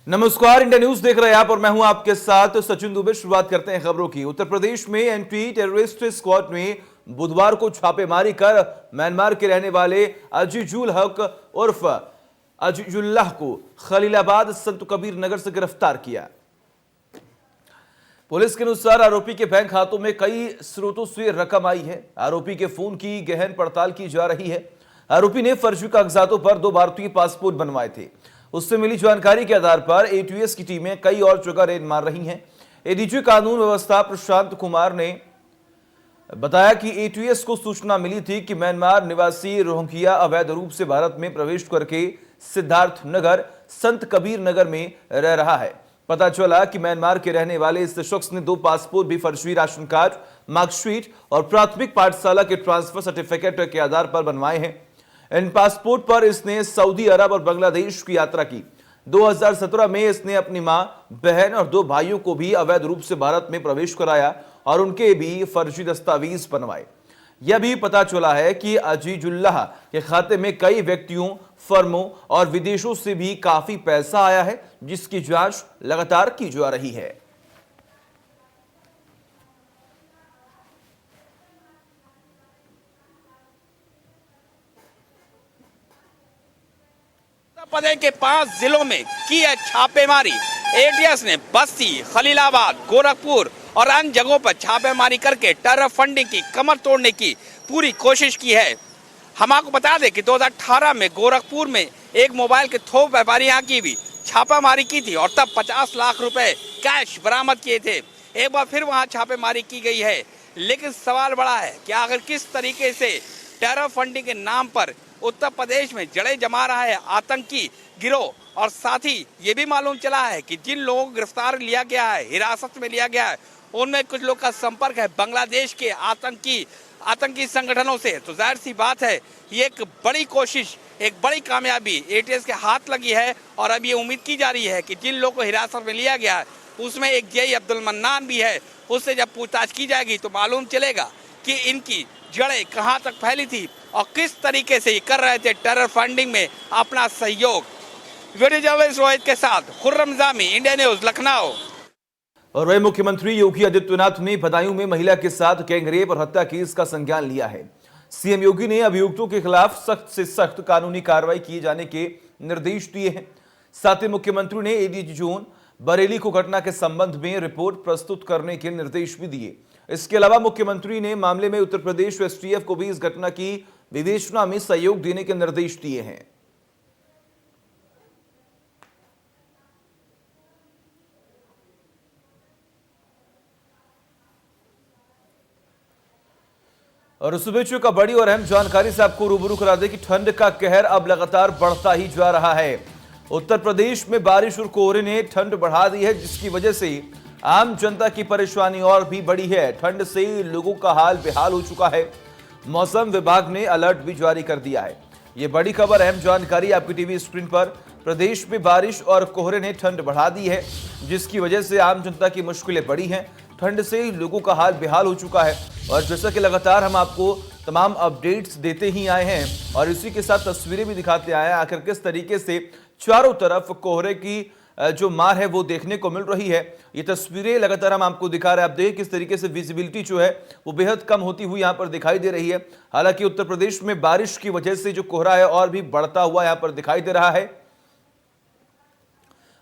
नमस्कार, India news देख रहे हैं आप और मैं हूं आपके साथ सचिन दुबे। शुरुआत करते हैं खबरों की। उत्तर प्रदेश में एंटी टेररिस्ट स्क्वाड ने बुधवार को छापेमारी कर म्यांमार के रहने वाले अजीजुल हक उर्फ अजीजुल्लाह को खलीलाबाद संत कबीर नगर से गिरफ्तार किया। पुलिस के अनुसार आरोपी के बैंक खातों में कई स्रोतों से रकम आई है। आरोपी के फोन की गहन पड़ताल की जा रही है। आरोपी ने फर्जी कागजातों पर 2 भारतीय पासपोर्ट बनवाए थे। उससे मिली जानकारी के आधार पर एटीएस की टीमें कई और जगह रेड मार रही हैं। एडीजी कानून व्यवस्था प्रशांत कुमार ने बताया कि एटीएस को सूचना मिली थी कि म्यांमार निवासी रोहिंग्या अवैध रूप से भारत में प्रवेश करके सिद्धार्थ नगर संत कबीर नगर में रह रहा है। पता चला कि म्यांमार के रहने वाले इस शख्स ने 2 पासपोर्ट भी फर्जी राशन कार्ड, मार्कशीट और प्राथमिक पाठशाला के ट्रांसफर सर्टिफिकेट के आधार पर बनवाए हैं। इन पासपोर्ट पर इसने सऊदी अरब और बांग्लादेश की यात्रा की। 2017 में इसने अपनी मां, बहन और 2 भाइयों को भी अवैध रूप से भारत में प्रवेश कराया और उनके भी फर्जी दस्तावेज बनवाए। यह भी पता चला है कि अजीजुल्लाह के खाते में कई व्यक्तियों, फर्मों और विदेशों से भी काफी पैसा आया है, जिसकी जांच लगातार की जा रही है। प्रदेश के 5 जिलों में की है छापेमारी। एटीएस ने बस्ती, खलीलाबाद, गोरखपुर और अन्य जगहों पर छापेमारी करके टेरर फंडिंग की कमर तोड़ने की पूरी कोशिश की है। हम आपको बता दें कि 2018 में गोरखपुर में एक मोबाइल के थोक व्यापारी यहाँ की भी छापामारी की थी और तब 50 लाख रुपए कैश बरामद किए थे। एक बार फिर वहाँ छापेमारी की गई है, लेकिन सवाल बड़ा है कि आखिर किस तरीके से टेरर फंडिंग के नाम पर उत्तर प्रदेश में जड़ें जमा रहा है आतंकी गिरोह। और साथ ही ये भी मालूम चला है कि जिन लोगों को गिरफ्तार लिया गया है, हिरासत में लिया गया है, उनमें कुछ लोग का संपर्क है बांग्लादेश के आतंकी संगठनों से। तो जाहिर सी बात है, ये एक बड़ी कोशिश, एक बड़ी कामयाबी एटीएस के हाथ लगी है। और अब ये उम्मीद की जा रही है कि जिन लोगों को हिरासत में लिया गया है उसमें एक जेई अब्दुल मन्नान भी है। उससे जब पूछताछ की जाएगी तो मालूम चलेगा कि इनकी जड़ें कहां तक फैली थी और किस तरीके से ये कर रहे थे टेरर फंडिंग में अपना सहयोग। वीडियो जर्नलिस्ट रोहित के साथ खुर्रम जामी, इंडिया न्यूज, लखनऊ। और वही मुख्यमंत्री योगी आदित्यनाथ ने बदायूं में महिला के साथ गैंगरेप और हत्या केस का संज्ञान लिया है। सीएम योगी ने अभियुक्तों के खिलाफ सख्त से सख्त कानूनी कार्रवाई किए जाने के निर्देश दिए हैं। साथ ही मुख्यमंत्री ने एडीजी जोन बरेली को घटना के संबंध में रिपोर्ट प्रस्तुत करने के निर्देश भी दिए। इसके अलावा मुख्यमंत्री ने मामले में उत्तर प्रदेश एसटीएफ को भी इस घटना की विवेचना में सहयोग देने के निर्देश दिए हैं। और इस बीच का बड़ी और अहम जानकारी से आपको रूबरू करा दें कि ठंड का कहर अब लगातार बढ़ता ही जा रहा है। उत्तर प्रदेश में बारिश और कोहरे ने ठंड बढ़ा दी है, जिसकी वजह से आम जनता की परेशानी और भी बढ़ी है। ठंड से लोगों का हाल बेहाल हो चुका है। मौसम विभाग ने अलर्ट भी जारी कर दिया है। ये बड़ी खबर, अहम जानकारी आपकी टीवी स्क्रीन पर। प्रदेश में बारिश और कोहरे ने ठंड बढ़ा दी है, जिसकी वजह से आम जनता की मुश्किलें बढ़ी हैं। ठंड से लोगों का हाल बेहाल हो चुका है। और जैसा कि लगातार हम आपको तमाम अपडेट्स देते ही आए हैं और इसी के साथ तस्वीरें भी दिखाते आए हैं, आखिर किस तरीके से चारों तरफ कोहरे की जो मार है वो देखने को मिल रही है। ये तस्वीरें लगातार हम आपको दिखा रहे हैं। आप देखिए किस तरीके से विजिबिलिटी जो है वो बेहद कम होती हुई यहाँ पर दिखाई दे रही है। हालांकि उत्तर प्रदेश में बारिश की वजह से जो कोहरा है और भी बढ़ता हुआ यहाँ पर दिखाई दे रहा है।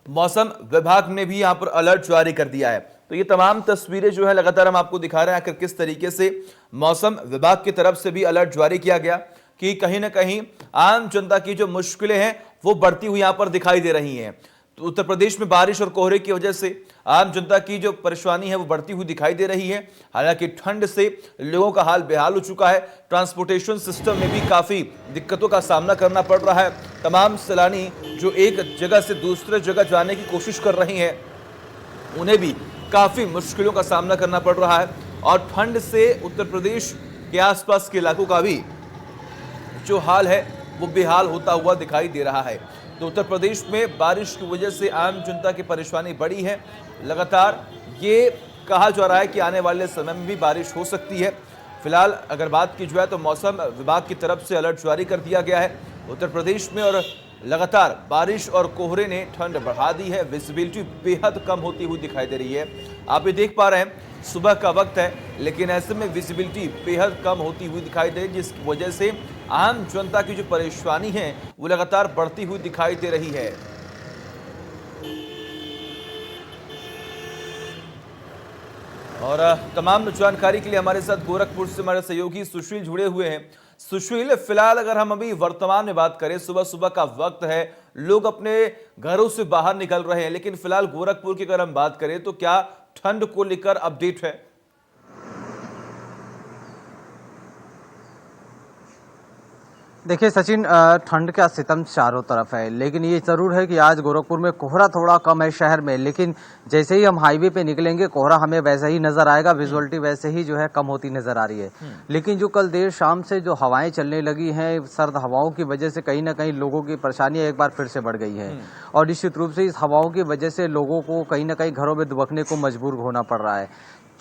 मौसम विभाग ने भी यहाँ पर अलर्ट जारी कर दिया है। तो ये तमाम तस्वीरें जो है लगातार हम आपको दिखा रहे हैं, आखिर किस तरीके से मौसम विभाग की तरफ से भी अलर्ट जारी किया गया कि कहीं ना कहीं आम जनता की जो मुश्किलें हैं वो बढ़ती हुई यहाँ पर दिखाई दे रही हैं। तो उत्तर प्रदेश में बारिश और कोहरे की वजह से आम जनता की जो परेशानी है वो बढ़ती हुई दिखाई दे रही है। हालांकि ठंड से लोगों का हाल बेहाल हो चुका है। ट्रांसपोर्टेशन सिस्टम में भी काफ़ी दिक्कतों का सामना करना पड़ रहा है। तमाम सैलानी जो एक जगह से दूसरे जगह जाने की कोशिश कर रहे हैं, उन्हें भी काफ़ी मुश्किलों का सामना करना पड़ रहा है। और ठंड से उत्तर प्रदेश के आसपास के इलाकों का भी जो हाल है वो बेहाल होता हुआ दिखाई दे रहा है। तो उत्तर प्रदेश में बारिश की वजह से आम जनता की परेशानी बढ़ी है। लगातार ये कहा जा रहा है कि आने वाले समय में भी बारिश हो सकती है। फिलहाल अगर बात की जाए तो मौसम विभाग की तरफ से अलर्ट जारी कर दिया गया है। उत्तर प्रदेश में और लगातार बारिश और कोहरे ने ठंड बढ़ा दी है। विजिबिलिटी बेहद कम होती हुई दिखाई दे रही है। आप ये देख पा रहे हैं सुबह का वक्त है, लेकिन ऐसे में विजिबिलिटी बेहद कम होती हुई दिखाई दे रही है, जिसकी वजह से आम जनता की जो परेशानी है वो लगातार बढ़ती हुई दिखाई दे रही है। और तमाम जानकारी के लिए हमारे साथ गोरखपुर से हमारे सहयोगी सुशील जुड़े हुए हैं। सुशील, फिलहाल अगर हम अभी वर्तमान में बात करें, सुबह सुबह का वक्त है, लोग अपने घरों से बाहर निकल रहे हैं, लेकिन फिलहाल गोरखपुर की अगर हम बात करें तो क्या ठंड को लेकर अपडेट है? देखिए सचिन, ठंड का सितम चारों तरफ है, लेकिन ये जरूर है कि आज गोरखपुर में कोहरा थोड़ा कम है शहर में, लेकिन जैसे ही हम हाईवे पे निकलेंगे कोहरा हमें वैसा ही नजर आएगा, विजुअलिटी वैसे ही जो है कम होती नजर आ रही है। लेकिन जो कल देर शाम से जो हवाएं चलने लगी हैं, सर्द हवाओं की वजह से कहीं ना कहीं लोगों की परेशानियां एक बार फिर से बढ़ गई है और निश्चित रूप से इस हवाओं की वजह से लोगों को कहीं ना कहीं घरों में दुबकने को मजबूर होना पड़ रहा है।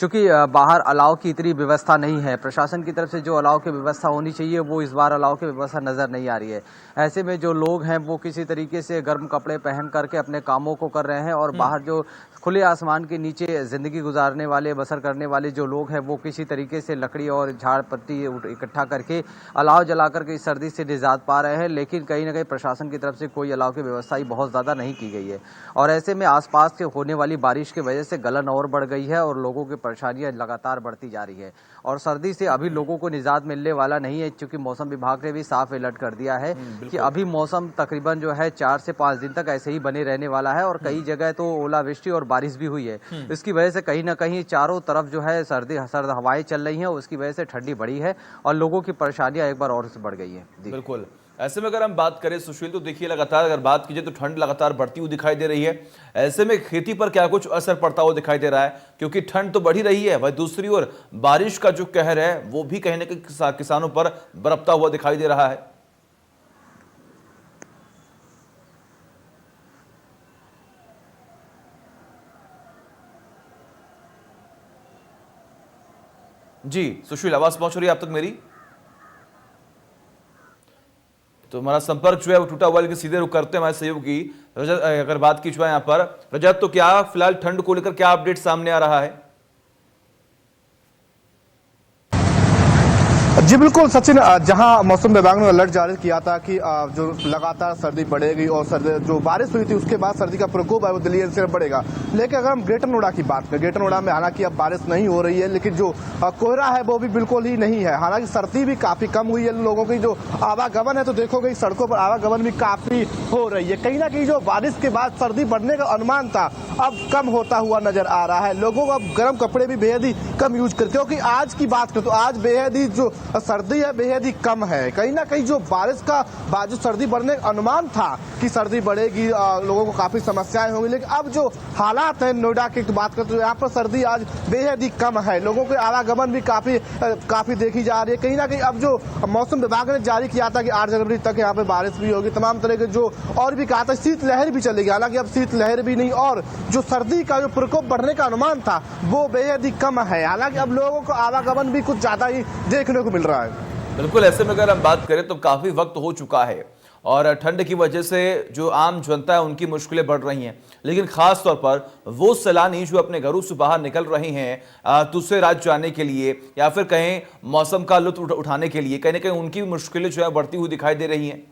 चूंकि बाहर अलाव की इतनी व्यवस्था नहीं है, प्रशासन की तरफ से जो अलाव की व्यवस्था होनी चाहिए वो इस बार अलाव की व्यवस्था नजर नहीं आ रही है। ऐसे में जो लोग हैं वो किसी तरीके से गर्म कपड़े पहन करके अपने कामों को कर रहे हैं और बाहर जो खुले आसमान के नीचे जिंदगी गुजारने वाले, बसर करने वाले जो लोग हैं वो किसी तरीके से लकड़ी और झाड़ पत्ती इकट्ठा करके अलाव जला करके इस सर्दी से निजात पा रहे हैं। लेकिन कहीं ना कहीं प्रशासन की तरफ से कोई अलाव की व्यवस्था ही बहुत ज्यादा नहीं की गई है और ऐसे में आसपास से होने वाली बारिश की वजह से गलन और बढ़ गई है और लोगों की परेशानियां लगातार बढ़ती जा रही है और सर्दी से अभी लोगों को निजात मिलने वाला नहीं है, क्योंकि मौसम विभाग ने भी साफ अलर्ट कर दिया है कि अभी मौसम तकरीबन जो है 4 से 5 दिन तक ऐसे ही बने रहने वाला है और कई जगह तो ओलावृष्टि और बारिश भी हुई है। इसकी वजह से कहीं ना कहीं चारों तरफ जो है सर्द हवाएं चल रही हैं, उसकी वजह से ठंडी बढ़ी है और लोगों की परेशानियां एक बार और से बढ़ गई है। बिल्कुल, ऐसे में अगर हम बात करें सुशील, तो देखिए लगातार अगर बात कीजिए तो ठंड लगातार बढ़ती हुई दिखाई दे रही है। ऐसे में खेती पर क्या कुछ असर पड़ता हुआ दिखाई दे रहा है? क्योंकि ठंड तो बढ़ी रही है, वही दूसरी ओर बारिश का जो कहर है वो भी कहीं ना कहीं किसानों पर बरपता हुआ दिखाई दे रहा है। जी सुशील, आवाज पहुंच रही है आप तक मेरी? तो हमारा संपर्क जो है वो टूटा हुआ, लेकिन सीधे रुक करते हैं हमारे सहयोगी रजत। अगर बात की जाए यहाँ पर रजत, तो क्या फिलहाल ठंड को लेकर क्या अपडेट सामने आ रहा है? जी बिल्कुल सचिन, जहां मौसम विभाग ने अलर्ट जारी किया था कि जो लगातार सर्दी बढ़ेगी और जो बारिश हुई थी उसके बाद सर्दी का प्रकोप है वो दिल्ली एनसीआर बढ़ेगा। लेकिन अगर हम ग्रेटर नोएडा की बात करें, ग्रेटर नोएडा में हालांकि अब बारिश नहीं हो रही है, लेकिन जो कोहरा है वो भी बिल्कुल ही नहीं है। हालांकि सर्दी भी काफी कम हुई है, लोगों की जो आवागमन है तो देखोगे सड़कों पर आवागमन भी काफी हो रही है। कहीं ना कहीं जो बारिश के बाद सर्दी बढ़ने का अनुमान था अब कम होता हुआ नजर आ रहा है। लोगों को अब गर्म कपड़े भी बेहद ही कम यूज कर, क्योंकि आज की बात करें तो आज बेहद ही जो सर्दी है बेहद ही कम है। कहीं ना कहीं जो बारिश का जो सर्दी बढ़ने का अनुमान था कि सर्दी बढ़ेगी, लोगों को काफी समस्याएं होंगी, लेकिन अब जो हालात है नोएडा की बात करते तो यहाँ पर सर्दी आज बेहद ही कम है। लोगों के आवागमन भी काफी देखी जा रही है। कहीं ना कहीं अब जो मौसम विभाग ने जारी किया था कि 8 जनवरी तक यहाँ पे बारिश भी होगी, तमाम तरह के जो और भी कहा था शीतलहर भी चलेगी, हालांकि अब शीतलहर भी नहीं और जो सर्दी का जो प्रकोप बढ़ने का अनुमान था वो बेहद ही कम है। हालांकि अब लोगों को आवागमन भी कुछ ज्यादा ही देखने को मिल रहा है। बिल्कुल, ऐसे में अगर हम बात करें तो काफी वक्त हो चुका है और ठंड की वजह से जो आम जनता है उनकी मुश्किलें बढ़ रही हैं, लेकिन खास तौर पर वो सैलानी जो अपने घरों से बाहर निकल रहे हैं दूसरे राज्य जाने के लिए या फिर कहीं मौसम का लुत्फ उठाने के लिए, कहीं ना कहीं उनकी मुश्किलें जो है बढ़ती हुई दिखाई दे रही हैं।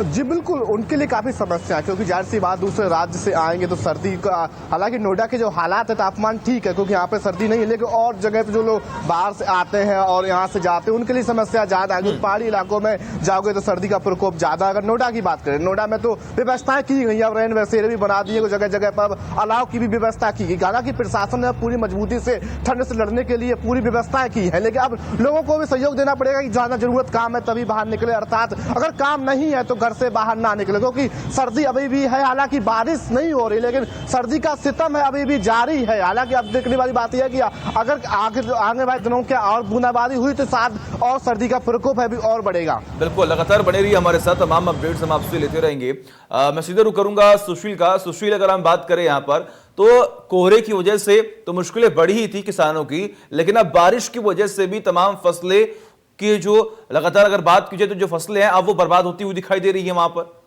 जी बिल्कुल, उनके लिए काफी समस्या है, क्योंकि जाहिर सी बात दूसरे राज्य से आएंगे तो सर्दी का, हालांकि नोएडा के जो हालात है तापमान ठीक है क्योंकि यहाँ पे सर्दी नहीं है, लेकिन और जगह पे जो लोग बाहर से आते हैं और यहाँ से जाते हैं उनके लिए समस्या ज्यादा है। पहाड़ी इलाकों में जाओगे तो सर्दी का प्रकोप ज्यादा। अगर नोएडा की बात करें, नोएडा में तो व्यवस्थाएं की गई, अब रेन बसेरे भी बना दिए, जगह जगह पर अलाव की भी व्यवस्था की गई। हालांकि प्रशासन ने पूरी मजबूती से ठंड से लड़ने के लिए पूरी व्यवस्थाएं की है, लेकिन अब लोगों को भी सहयोग देना पड़ेगा कि जहां जरूरत काम है तभी बाहर निकले, अर्थात अगर काम नहीं है तो घर से बाहर ना निकले, क्योंकि सर्दी अभी भी है। हालांकि बारिश नहीं हो रही, लेकिन सर्दी का सितम है अभी भी जारी है। हालांकि अब देखने वाली बात यह है कि अगर आगे वाले दिनों के और बूंदाबांदी हुई तो शायद और सर्दी का प्रकोप है भी और बढ़ेगा। बिल्कुल, लगातार बने रहिए हमारे साथ, तमाम अपडेट्स हम आपसे लेते रहेंगे। मैं सीधे रुक करूंगा सुशील का। सुशील, अगर हम बात करें यहाँ पर तो कोहरे की वजह से तो मुश्किलें बढ़ी ही थी किसानों की, लेकिन अब बारिश की वजह से भी तमाम फसलें कि जो लगातार अगर बात की जाए तो जो फसलें हैं अब वो बर्बाद होती हुई दिखाई दे रही है वहां पर।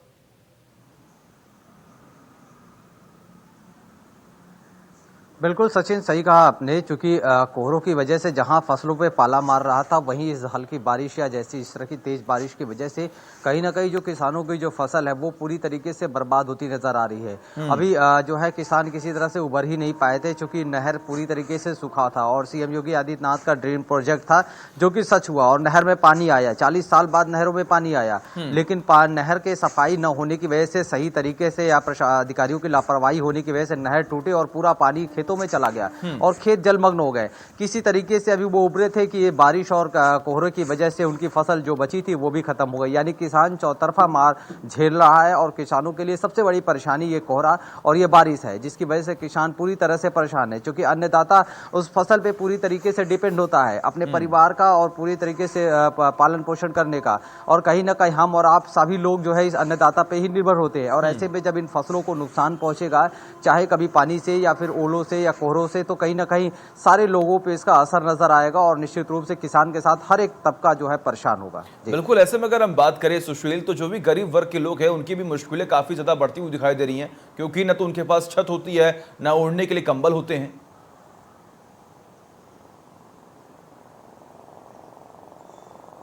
बिल्कुल सचिन, सही कहा आपने। चूंकि कोहरों की वजह से जहां फसलों पे पाला मार रहा था, वहीं इस हल्की बारिश या जैसी इस तरह की तेज बारिश की वजह से कहीं ना कहीं जो किसानों की जो फसल है वो पूरी तरीके से बर्बाद होती नजर आ रही है। अभी जो है किसान किसी तरह से उबर ही नहीं पाए थे, चूंकि नहर पूरी तरीके से सूखा था और सीएम योगी आदित्यनाथ का ड्रीम प्रोजेक्ट था जो कि सच हुआ और नहर में पानी आया। 40 साल बाद नहरों में पानी आया, लेकिन नहर के सफाई न होने की वजह से, सही तरीके से या अधिकारियों की लापरवाही होने की वजह से नहर टूटे और पूरा पानी खेतों में चला गया और खेत जलमग्न हो गए। किसी तरीके से अभी वो उभरे थे कि ये बारिश और कोहरे की वजह से उनकी फसल जो बची थी वो भी खत्म हो गई। यानी किसान चौतरफा मार झेल रहा है और किसानों के लिए सबसे बड़ी परेशानी ये कोहरा और ये बारिश है, जिसकी वजह से किसान पूरी तरह से परेशान है। क्योंकि अन्नदाता उस फसल पे पूरी तरीके से डिपेंड होता है अपने परिवार का और पूरी तरीके से पालन पोषण करने का, और कहीं ना कहीं हम और आप सभी लोग जो है इस अन्नदाता पे ही निर्भर होते हैं। और ऐसे में जब इन फसलों को नुकसान पहुंचेगा, चाहे कभी पानी से या फिर ओलों से या कोहरों से, तो कहीं ना कहीं सारे लोगों पे इसका असर नजर आएगा और निश्चित रूप से किसान के साथ हर एक तबका जो है परेशान होगा। बिल्कुल, ऐसे में अगर हम बात करें सुशील, तो जो भी गरीब वर्ग के लोग हैं उनकी भी मुश्किलें काफी ज्यादा बढ़ती हुई दिखाई दे रही हैं, क्योंकि न तो उनके पास छत होती है, न ओढ़ने के लिए कंबल होते हैं।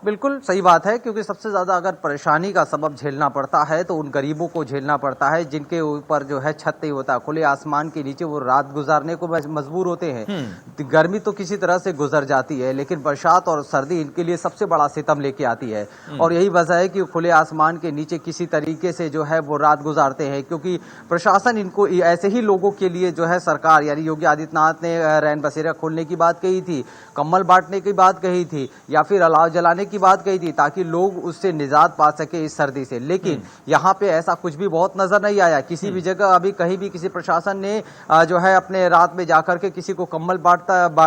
बिल्कुल सही बात है, क्योंकि सबसे ज्यादा अगर परेशानी का सबब झेलना पड़ता है तो उन गरीबों को झेलना पड़ता है जिनके ऊपर जो है छत नहीं होता, खुले आसमान के नीचे वो रात गुजारने को मजबूर होते हैं। गर्मी तो किसी तरह से गुजर जाती है, लेकिन बरसात और सर्दी इनके लिए सबसे बड़ा सितम लेके आती है। और यही वजह है कि खुले आसमान के नीचे किसी तरीके से जो है वो रात गुजारते हैं, क्योंकि प्रशासन इनको ऐसे ही लोगों के लिए जो है सरकार यानी योगी आदित्यनाथ ने रैन बसेरा खोलने की बात कही थी, कंबल बांटने की बात कही थी, या फिर अलाव जलाने की बात कही थी, ताकि लोग उससे निजात पा सके इस सर्दी से। लेकिन यहाँ पे ऐसा कुछ भी बहुत नजर नहीं आया किसी भी जगह। अभी कहीं भी किसी प्रशासन ने जो है अपने रात में जाकर के किसी को कंबल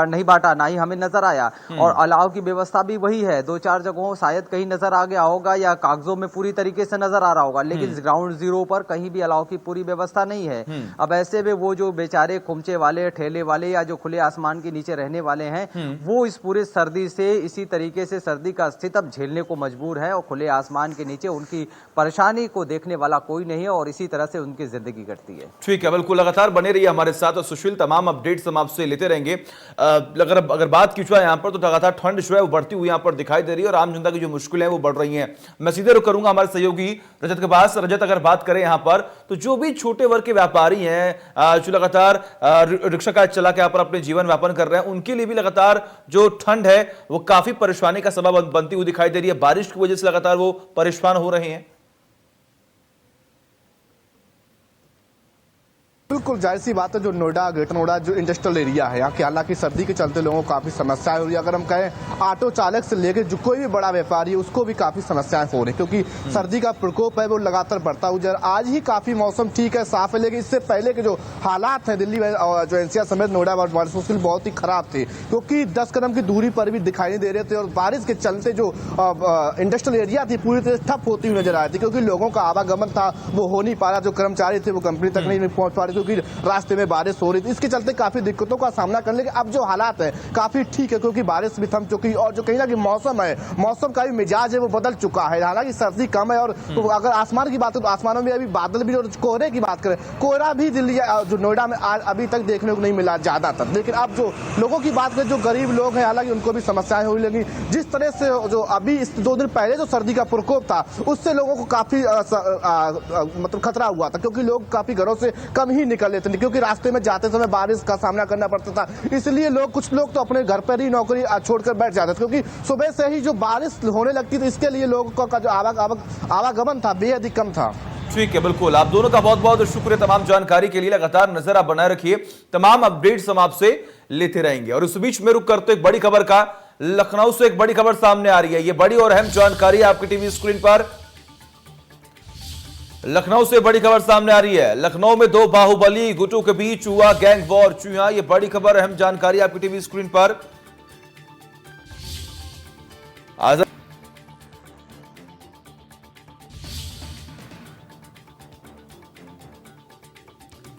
नहीं बांटा, ना ही हमें नजर आया। और अलाव की व्यवस्था भी वही है, 2-4 जगहों शायद कहीं नजर आ गया होगा या कागजों में पूरी तरीके से नजर आ रहा होगा, लेकिन ग्राउंड जीरो पर कहीं भी अलाव की पूरी व्यवस्था नहीं है। अब ऐसे में वो जो बेचारे खुमचे वाले, ठेले वाले या जो खुले आसमान के नीचे रहने वाले हैं, वो इस पूरे सर्दी से इसी तरीके से सर्दी का स्थिति झेलने को मजबूर है और खुले आसमान के नीचे उनकी परेशानी को देखने वाला कोई नहीं है और इसी तरह से उनकी जिंदगी कटती है। ठीक है, बिल्कुल लगातार बने रहिए हमारे साथ और सुशील तमाम अपडेट्स हम आपसे लेते रहेंगे। अगर बात की जाए यहाँ पर, तो लगातार ठंड जो है वो बढ़ती हुई यहाँ पर दिखाई दे रही है और आम जनता की जो मुश्किलें हैं वो बढ़ रही हैं। मैं सीधे रुक करूंगा हमारे सहयोगी रजत के पास। रजत, अगर बात करें यहाँ पर, तो जो भी छोटे वर्ग के व्यापारी हैं जो लगातार रिक्शा का चला के यहाँ पर अपने जीवन व्यापन कर रहे हैं, उनके लिए भी लगातार जो ठंड है वो काफी परेशानी का सबब बनती हुई दिखाई दे रही है। बारिश की वजह से लगातार वो परेशान हो रहे हैं। बिल्कुल जाहिर सी बात है, जो नोएडा, ग्रेटर नोएडा जो इंडस्ट्रियल एरिया है, यहाँ की हालांकि सर्दी के चलते लोगों को काफी समस्याएं हो रही है। अगर हम कहें ऑटो चालक से लेकर जो कोई भी बड़ा व्यापारी है उसको भी काफी समस्याएं हो रही है, क्योंकि सर्दी का प्रकोप है वो लगातार बढ़ता हुआ। आज ही काफी मौसम ठीक है, साफ है, लेकिन इससे पहले के जो हालात है दिल्ली में जो एनसीआर समेत नोएडा उसके बहुत ही खराब थे, क्योंकि 10 कदम की दूरी पर भी दिखाई नहीं दे रहे थे और बारिश के चलते जो इंडस्ट्रियल एरिया थी पूरी तरह ठप होती हुई नजर आ रही थी, क्योंकि लोगों का आवागमन था वो हो नहीं पा रहा। जो कर्मचारी थे वो कंपनी तक नहीं पहुंच पा रहे, क्योंकि रास्ते में बारिश हो रही थी। इसके चलते काफी दिक्कतों का सामना करने, लेकिन अब जो हालात है काफी ठीक है, क्योंकि बारिश भी थम चुकी और जो कहीं ना कहीं मौसम है, मौसम का भी मिजाज है वो बदल चुका है। हालांकि सर्दी कम है और तो अगर आसमान की बात करें तो आसमानों में अभी बादल भी, और कोहरे की बात करें, कोहरा भी दिल्ली जो नोएडा में अभी तक देखने को नहीं मिला ज्यादातर। लेकिन अब जो लोगों की बात करें, जो गरीब लोग हैं, हालांकि उनको भी समस्याएं हुई, लेकिन जिस तरह से जो अभी 2 दिन पहले जो सर्दी का प्रकोप था उससे लोगों को काफी मतलब खतरा हुआ था, क्योंकि लोग काफी घरों से कम ही निकल लेते थे, क्योंकि रास्ते में जाते समय बारिश का सामना करना पड़ता था। इसलिए कुछ लोग तो अपने घर पर ही नौकरी छोड़कर बैठ जाते थे, क्योंकि सुबह से ही जो बारिश होने लगती थी, इसके लिए लोगों का जो आवागमन था बेहद ही कम था। ठीक है, बिल्कुल। आप दोनों का बहुत बहुत शुक्रिया तमाम जानकारी के लिए। लगातार नजर आप बनाए रखिए, तमाम अपडेट्स हम आपसे लेते रहेंगे। और इस बीच में रुक करते एक बड़ी खबर का, लखनऊ से एक बड़ी खबर सामने आ रही है। ये बड़ी और अहम जानकारी आपकी टीवी स्क्रीन पर। लखनऊ से बड़ी खबर सामने आ रही है। लखनऊ में 2 बाहुबली गुटों के बीच हुआ गैंग वॉर। जी हां, ये बड़ी खबर, अहम जानकारी आपकी टीवी स्क्रीन पर।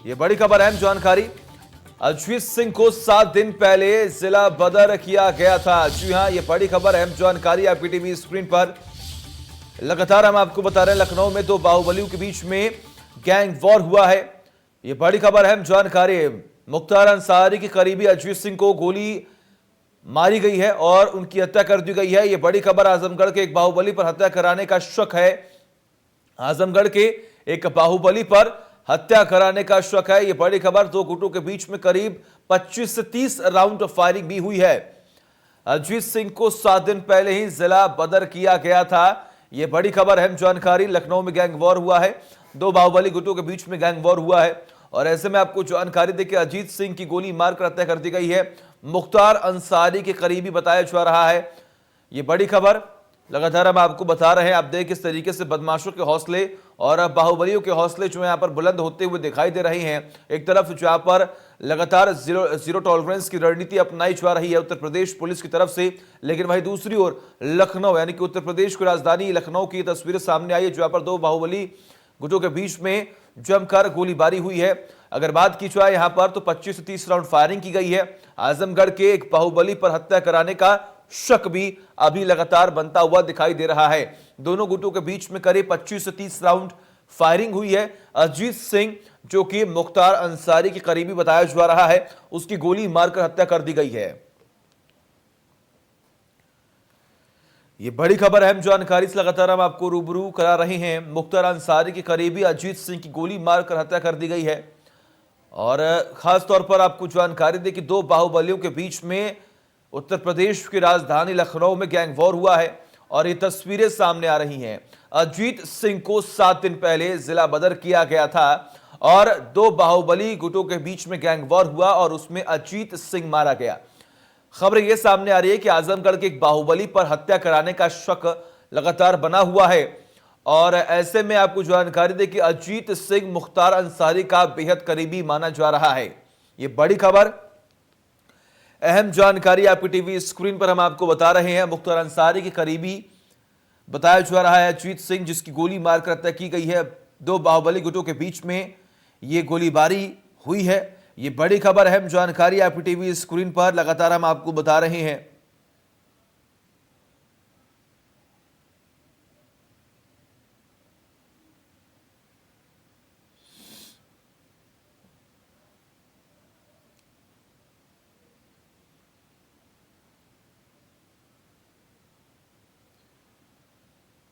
ये बड़ी खबर, अहम जानकारी। अजीत सिंह को 7 दिन पहले जिला बदर किया गया था। जी हां, ये बड़ी खबर, अहम जानकारी आपकी टीवी स्क्रीन पर लगातार हम आपको बता रहे हैं। लखनऊ में 2 बाहुबलियों के बीच में गैंग वॉर हुआ है। ये बड़ी खबर, अहम जानकारी। मुख्तार अंसारी के करीबी अजीत सिंह को गोली मारी गई है और उनकी हत्या कर दी गई है। ये बड़ी खबर, आजमगढ़ के एक बाहुबली पर हत्या कराने का शक है। आजमगढ़ के एक बाहुबली पर हत्या कराने का शक है। यह बड़ी खबर। 2 गुटों के बीच में करीब 25 से 30 राउंड फायरिंग भी हुई है। अजीत सिंह को 7 दिन पहले ही जिला बदर किया गया था। यह बड़ी खबर, अहम जानकारी। लखनऊ में गैंग वॉर हुआ है। 2 बाहुबली गुटों के बीच में गैंग वॉर हुआ है और ऐसे में आपको जानकारी देकर अजीत सिंह की गोली मारकर हत्या कर दी गई है। मुख्तार अंसारी के करीबी बताया जा रहा है। यह बड़ी खबर लगातार हम आपको बता रहे हैं। आप देख किस तरीके से बदमाशों के हौसले और बाहुबलियों के हौसले जो यहां पर बुलंद होते हुए दिखाई दे रहे हैं। एक तरफ जहां पर लगातार जीरो टॉलरेंस की रणनीति अपनाई जा रही है उत्तर प्रदेश पुलिस की तरफ से, लेकिन वहीं दूसरी ओर लखनऊ यानी कि उत्तर प्रदेश की राजधानी लखनऊ की तस्वीरें सामने आई है जहां पर 2 बाहुबली गुटों के बीच में जमकर गोलीबारी हुई है। अगर बात की जाए यहां पर तो 25 से 30 राउंड फायरिंग की गई है। आजमगढ़ के एक बाहुबली पर हत्या कराने का शक भी अभी लगातार बनता हुआ दिखाई दे रहा है। दोनों गुटों के बीच में करीब 25 से 30 राउंड फायरिंग हुई है। अजीत सिंह जो कि मुख्तार अंसारी के करीबी बताया जा रहा है, उसकी गोली मारकर हत्या कर दी गई है। यह बड़ी खबर, अहम जानकारी से लगातार हम आपको रूबरू करा रहे हैं। मुख्तार अंसारी के करीबी अजीत सिंह की गोली मारकर हत्या कर दी गई है और खास तौर पर आपको जानकारी दे कि 2 बाहुबलियों के बीच में उत्तर प्रदेश की राजधानी लखनऊ में गैंग वॉर हुआ है और ये तस्वीरें सामने आ रही हैं। अजीत सिंह को 7 दिन पहले जिला बदर किया गया था और 2 बाहुबली गुटों के बीच में गैंग वॉर हुआ और उसमें अजीत सिंह मारा गया। खबर यह सामने आ रही है कि आजमगढ़ के एक बाहुबली पर हत्या कराने का शक लगातार बना हुआ है और ऐसे में आपको जानकारी दे कि अजीत सिंह मुख्तार अंसारी का बेहद करीबी माना जा रहा है। यह बड़ी खबर, अहम जानकारी आपकी टीवी स्क्रीन पर हम आपको बता रहे हैं। मुख्तार अंसारी के करीबी बताया जा रहा है अजीत सिंह, जिसकी गोली मारकर हत्या की गई है। 2 बाहुबली गुटों के बीच में यह गोलीबारी हुई है। यह बड़ी खबर, अहम जानकारी आपकी टीवी स्क्रीन पर लगातार हम आपको बता रहे हैं।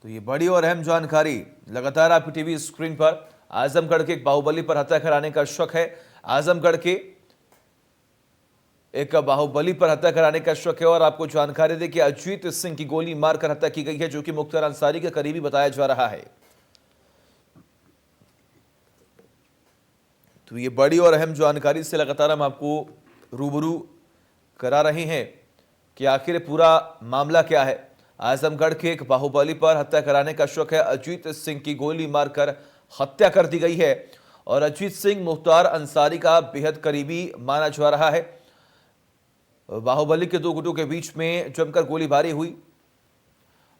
तो ये बड़ी और अहम जानकारी लगातार आपकी टीवी स्क्रीन पर। आजमगढ़ के एक बाहुबली पर हत्या कराने का शक है। आजमगढ़ के एक बाहुबली पर हत्या कराने का शक है और आपको जानकारी दे कि अजीत सिंह की गोली मारकर हत्या की गई है, जो कि मुख्तार अंसारी के करीबी बताया जा रहा है। तो ये बड़ी और अहम जानकारी से लगातार हम आपको रूबरू करा रहे हैं कि आखिर पूरा मामला क्या है। आजमगढ़ के एक बाहुबली पर हत्या कराने का शक है। अजीत सिंह की गोली मारकर हत्या कर दी गई है और अजीत सिंह मुख्तार अंसारी का बेहद करीबी माना जा रहा है। बाहुबली के 2 गुटों के बीच में जमकर गोलीबारी हुई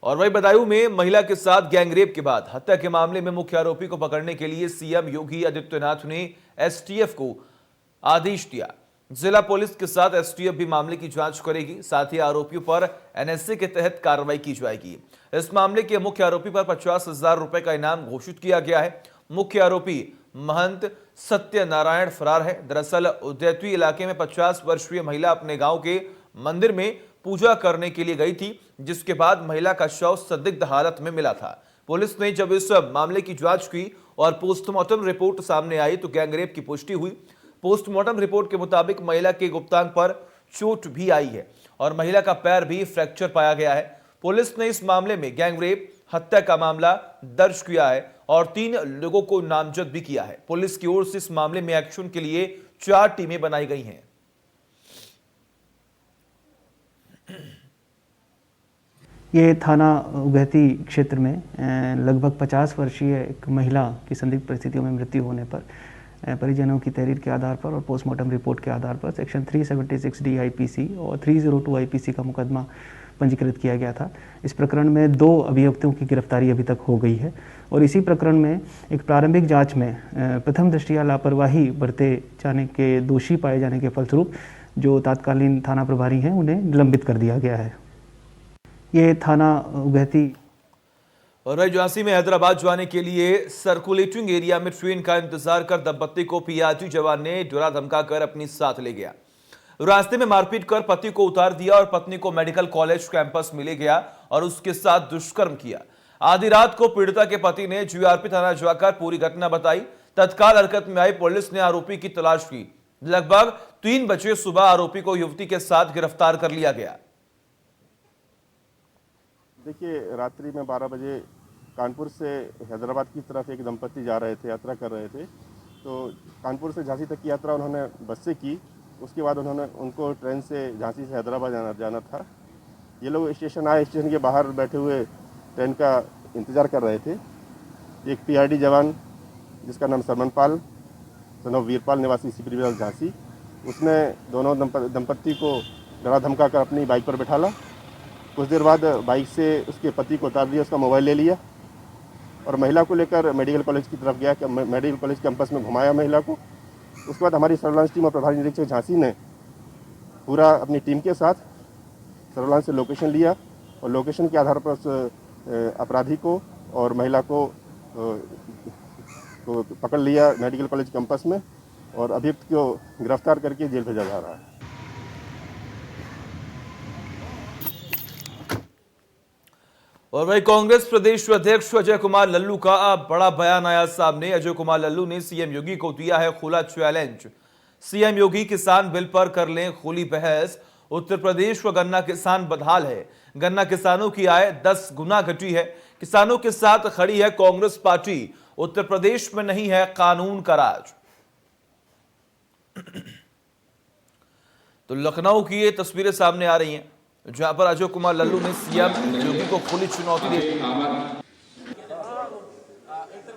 और वही बदायूं में महिला के साथ गैंगरेप के बाद हत्या के मामले में मुख्य आरोपी को पकड़ने के लिए सीएम योगी आदित्यनाथ ने एसटीएफ को आदेश दिया। जिला पुलिस के साथ एसटीएफ भी मामले की जांच करेगी। साथ ही आरोपियों पर एनएसए के तहत कार्रवाई की जाएगी। इस मामले के मुख्य आरोपी पर 50,000 रुपए का इनाम घोषित किया गया है। मुख्य आरोपी महंत सत्यनारायण फरार है। दरअसल उदयतवी इलाके में 50 वर्षीय महिला अपने गांव के मंदिर में पूजा करने के लिए गई थी, जिसके बाद महिला का शव संदिग्ध हालत में मिला था। पुलिस ने जब इस मामले की जांच की और पोस्टमार्टम रिपोर्ट सामने आई तो गैंगरेप की पुष्टि हुई। पोस्टमार्टम रिपोर्ट के मुताबिक महिला के गुप्तांग पर चोट भी आई है और महिला का पैर भी फ्रैक्चर पाया गया है। पुलिस ने इस मामले में गैंगरेप हत्या का मामला दर्ज किया है और 3 लोगों को नामजद भी किया है। पुलिस की ओर से इस मामले में एक्शन के लिए 4 टीमें बनाई गई हैं। ये थाना उगैती क्षेत्र में लगभग 50 वर्षीय एक महिला की संदिग्ध परिस्थितियों में मृत्यु होने पर परिजनों की तहरीर के आधार पर और पोस्टमार्टम रिपोर्ट के आधार पर सेक्शन 376 डी आईपीसी और 302 आईपीसी का मुकदमा पंजीकृत किया गया था। इस प्रकरण में 2 अभियुक्तों की गिरफ्तारी अभी तक हो गई है और इसी प्रकरण में एक प्रारंभिक जांच में प्रथम दृष्टया लापरवाही बरते जाने के दोषी पाए जाने के फलस्वरूप जो तत्कालीन थाना प्रभारी हैं उन्हें निलंबित कर दिया गया है। ये थाना उगैती और वही झांसी में हैदराबाद जाने के लिए सर्कुलेटिंग एरिया में ट्रेन का इंतजार कर दंपत्ति को पीआरटी जवान ने डरा धमकाकर अपनी साथ ले गया। रास्ते में मारपीट कर पति को उतार दिया और पत्नी को मेडिकल कॉलेज कैंपस में ले गया और उसके साथ दुष्कर्म किया। आधी रात को पीड़िता के पति ने जीआरपी थाना जाकर पूरी घटना बताई। तत्काल हरकत में आई पुलिस ने आरोपी की तलाश की। लगभग 3 बजे सुबह आरोपी को युवती के साथ गिरफ्तार कर लिया गया। देखिए, रात्रि में 12 बजे कानपुर से हैदराबाद की तरफ एक दंपति जा रहे थे, यात्रा कर रहे थे। तो कानपुर से झांसी तक की यात्रा उन्होंने बस से की। उसके बाद उनको ट्रेन से झांसी से हैदराबाद जाना था। ये लोग स्टेशन आए, स्टेशन के बाहर बैठे हुए ट्रेन का इंतज़ार कर रहे थे। एक पीआरडी जवान जिसका नाम सरमन पाल सन ऑफ वीरपाल निवासी सिपरी बाजार झांसी, उसने दोनों दंपत्ति को डरा धमका कर अपनी बाइक पर बैठाला। कुछ देर बाद बाइक से उसके पति को उतार दिया, उसका मोबाइल ले लिया और महिला को लेकर मेडिकल कॉलेज की तरफ गया। मेडिकल कॉलेज कैंपस में घुमाया महिला को। उसके बाद हमारी सर्विलांस टीम और प्रभारी निरीक्षक झांसी ने पूरा अपनी टीम के साथ सर्विलांस से लोकेशन लिया और लोकेशन के आधार पर उस अपराधी को और महिला को पकड़ लिया मेडिकल कॉलेज कैंपस में और अभियुक्त को गिरफ्तार करके जेल भेजा जा रहा है। और वही कांग्रेस प्रदेश अध्यक्ष अजय कुमार लल्लू का बड़ा बयान आया सामने। अजय कुमार लल्लू ने सीएम योगी को दिया है खुला चैलेंज। सीएम योगी किसान बिल पर कर लें खुली बहस। उत्तर प्रदेश का गन्ना किसान बदहाल है। गन्ना किसानों की आय 10 गुना घटी है। किसानों के साथ खड़ी है कांग्रेस पार्टी। उत्तर प्रदेश में नहीं है कानून का राज। तो लखनऊ की ये तस्वीरें सामने आ रही हैं जहां पर अजय कुमार लल्लू ने सीएम योगी को खुली चुनौती दी। एक तरफ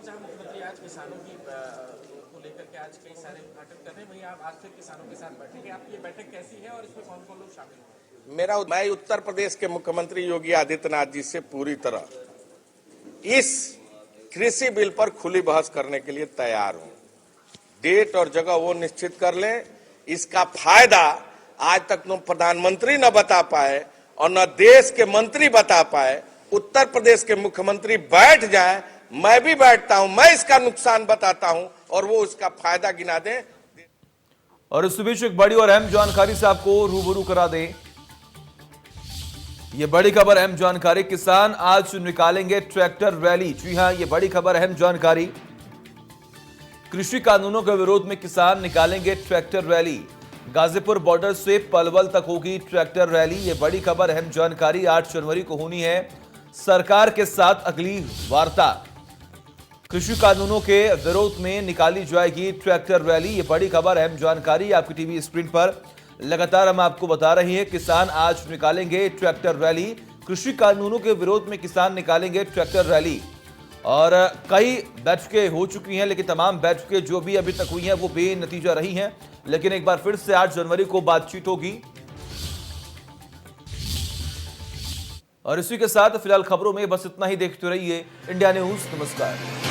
जहां मुख्यमंत्री आज किसानों की को लेकर के आज कई सारे उद्घाटन कर रहे हैं, वहीं आप आज फिर किसानों के साथ बैठेंगे। आप ये बैठक कैसी है और इसमें कौन कौन लोग शामिल होंगे? मैं उत्तर प्रदेश के मुख्यमंत्री योगी आदित्यनाथ जी से पूरी तरह इस कृषि बिल पर खुली बहस करने के लिए तैयार हूं। डेट और जगह वो निश्चित कर लें। इसका फायदा आज तक न प्रधानमंत्री न बता पाए और न देश के मंत्री बता पाए। उत्तर प्रदेश के मुख्यमंत्री बैठ जाए, मैं भी बैठता हूं, मैं इसका नुकसान बताता हूं और वो इसका फायदा गिना दें। और इस बीच एक बड़ी और अहम जानकारी से आपको रूबरू करा दें। ये बड़ी खबर, अहम जानकारी। किसान आज निकालेंगे ट्रैक्टर रैली। जी हां, ये बड़ी खबर, अहम जानकारी। कृषि कानूनों के विरोध में किसान निकालेंगे ट्रैक्टर रैली। गाजीपुर बॉर्डर से पलवल तक होगी ट्रैक्टर रैली। ये बड़ी खबर, अहम जानकारी। 8 जनवरी को होनी है सरकार के साथ अगली वार्ता। कृषि कानूनों के विरोध में निकाली जाएगी ट्रैक्टर रैली। ये बड़ी खबर, अहम जानकारी आपकी टीवी स्क्रीन पर लगातार हम आपको बता रहे हैं। किसान आज निकालेंगे ट्रैक्टर रैली। कृषि कानूनों के विरोध में किसान निकालेंगे ट्रैक्टर रैली। और कई बैठकें हो चुकी हैं, लेकिन तमाम बैठकें जो भी अभी तक हुई हैं वो बेनतीजा रही हैं। लेकिन एक बार फिर से 8 जनवरी को बातचीत होगी। और इसी के साथ फिलहाल खबरों में बस इतना ही। देखते रहिए इंडिया न्यूज। नमस्कार।